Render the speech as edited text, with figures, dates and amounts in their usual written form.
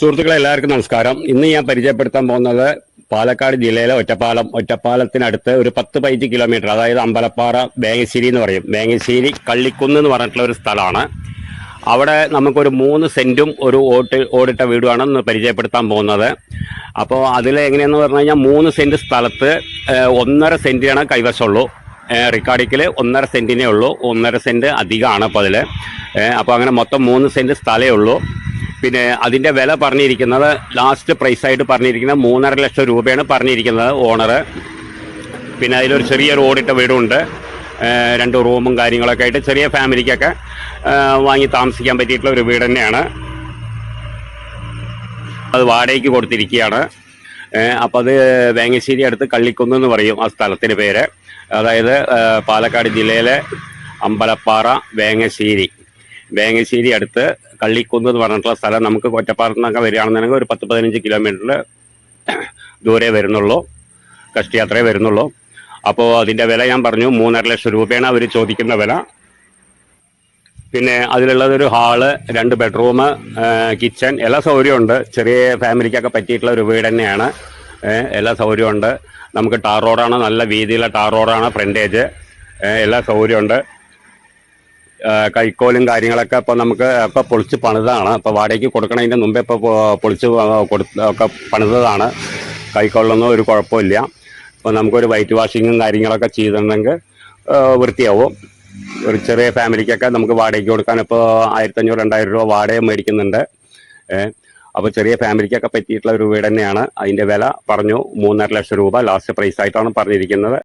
സുഹൃത്തുക്കളെ എല്ലാവർക്കും നമസ്കാരം. ഇന്ന് ഞാൻ പരിചയപ്പെടുത്താൻ പോകുന്നത് പാലക്കാട് ജില്ലയിലെ ഒറ്റപ്പാലത്തിനടുത്ത് ഒരു 10-15 കിലോമീറ്റർ, അതായത് അമ്പലപ്പാറ വേങ്ങശ്ശേരി എന്ന് പറയും. വേങ്ങശ്ശേരി കള്ളിക്കുന്ന് എന്ന് പറഞ്ഞിട്ടുള്ള ഒരു സ്ഥലമാണ്. അവിടെ നമുക്കൊരു 3 സെന്റും ഒരു ഓടിട്ട വീടുമാണ് ഇന്ന് പരിചയപ്പെടുത്താൻ പോകുന്നത്. അപ്പോൾ അതിൽ എങ്ങനെയാണെന്ന് പറഞ്ഞു കഴിഞ്ഞാൽ 3 സെന്റ് സ്ഥലത്ത് 1.5 സെന്റാണ് കൈവശമുള്ളൂ. റിക്കാർഡിക്കൽ 1.5 സെന്റിനേ ഉള്ളൂ. 1.5 സെന്റ് അധികമാണ് അപ്പോൾ അതിൽ. അപ്പോൾ അങ്ങനെ മൊത്തം 3 സെന്റ് സ്ഥലമേ ഉള്ളൂ. പിന്നെ അതിൻ്റെ വില പറഞ്ഞിരിക്കുന്നത്, ലാസ്റ്റ് പ്രൈസായിട്ട് പറഞ്ഞിരിക്കുന്നത് 3.5 ലക്ഷം രൂപയാണ് പറഞ്ഞിരിക്കുന്നത് ഓണർ. പിന്നെ അതിലൊരു ചെറിയൊരു ഓടിട്ട വീടുണ്ട്. 2 റൂമും കാര്യങ്ങളൊക്കെ ആയിട്ട് ചെറിയ ഫാമിലിക്കൊക്കെ വാങ്ങി താമസിക്കാൻ പറ്റിയിട്ടുള്ള ഒരു വീട് തന്നെയാണ്. അത് വാടകയ്ക്ക് കൊടുത്തിരിക്കുകയാണ്. അപ്പോൾ അത് വേങ്ങശ്ശേരി അടുത്ത് കള്ളിക്കുന്ന് എന്ന് പറയും ആ സ്ഥലത്തിൻ്റെ പേര്. അതായത് പാലക്കാട് ജില്ലയിലെ അമ്പലപ്പാറ വേങ്ങശ്ശേരി അടുത്ത് കള്ളിക്കുന്ന് എന്ന് പറഞ്ഞിട്ടുള്ള സ്ഥലം. നമുക്ക് ഒറ്റപ്പാലത്ത് നിന്നൊക്കെ വരികയാണെന്നുണ്ടെങ്കിൽ ഒരു 10-15 കിലോമീറ്ററിൽ ദൂരെ വരുന്നുള്ളൂ, കഷ്ടിയാത്രേ വരുന്നുള്ളൂ. അപ്പോൾ അതിൻ്റെ വില ഞാൻ പറഞ്ഞു 3.5 ലക്ഷം രൂപയാണ് അവർ ചോദിക്കുന്ന വില. പിന്നെ അതിലുള്ളതൊരു ഹാള്, 2 ബെഡ്റൂം, കിച്ചൺ, എല്ലാ സൗകര്യമുണ്ട്. ചെറിയ ഫാമിലിക്കൊക്കെ പറ്റിയിട്ടുള്ള ഒരു വീട് തന്നെയാണ്. എല്ലാ സൗകര്യമുണ്ട്. നമുക്ക് ടാർ റോഡാണ്, നല്ല വീതിയുള്ള ടാർ റോഡാണ് ഫ്രണ്ടേജ്. എല്ലാ സൗകര്യമുണ്ട്. കൈക്കോലും കാര്യങ്ങളൊക്കെ ഇപ്പോൾ നമുക്ക് ഇപ്പോൾ പൊളിച്ച് പണിതാണ്. ഇപ്പോൾ വാടകയ്ക്ക് കൊടുക്കണതിൻ്റെ മുമ്പേ ഇപ്പോൾ പൊളിച്ച് ഒക്കെ പണിതതാണ്. കൈക്കോളിലൊന്നും ഒരു കുഴപ്പമില്ല. അപ്പോൾ നമുക്കൊരു വൈറ്റ് വാഷിങ്ങും കാര്യങ്ങളൊക്കെ ചെയ്തിട്ടുണ്ടെങ്കിൽ വൃത്തിയാവും. ഒരു ചെറിയ ഫാമിലിക്കൊക്കെ നമുക്ക് വാടകയ്ക്ക് കൊടുക്കാൻ ഇപ്പോൾ 1500-2000 രൂപ വാടക മേടിക്കുന്നുണ്ട്. അപ്പോൾ ചെറിയ ഫാമിലിക്കൊക്കെ പറ്റിയിട്ടുള്ള ഒരു വീട് തന്നെയാണ്. അതിൻ്റെ വില പറഞ്ഞു 3.5 ലക്ഷം രൂപ ലാസ്റ്റ് പ്രൈസായിട്ടാണ് പറഞ്ഞിരിക്കുന്നത്.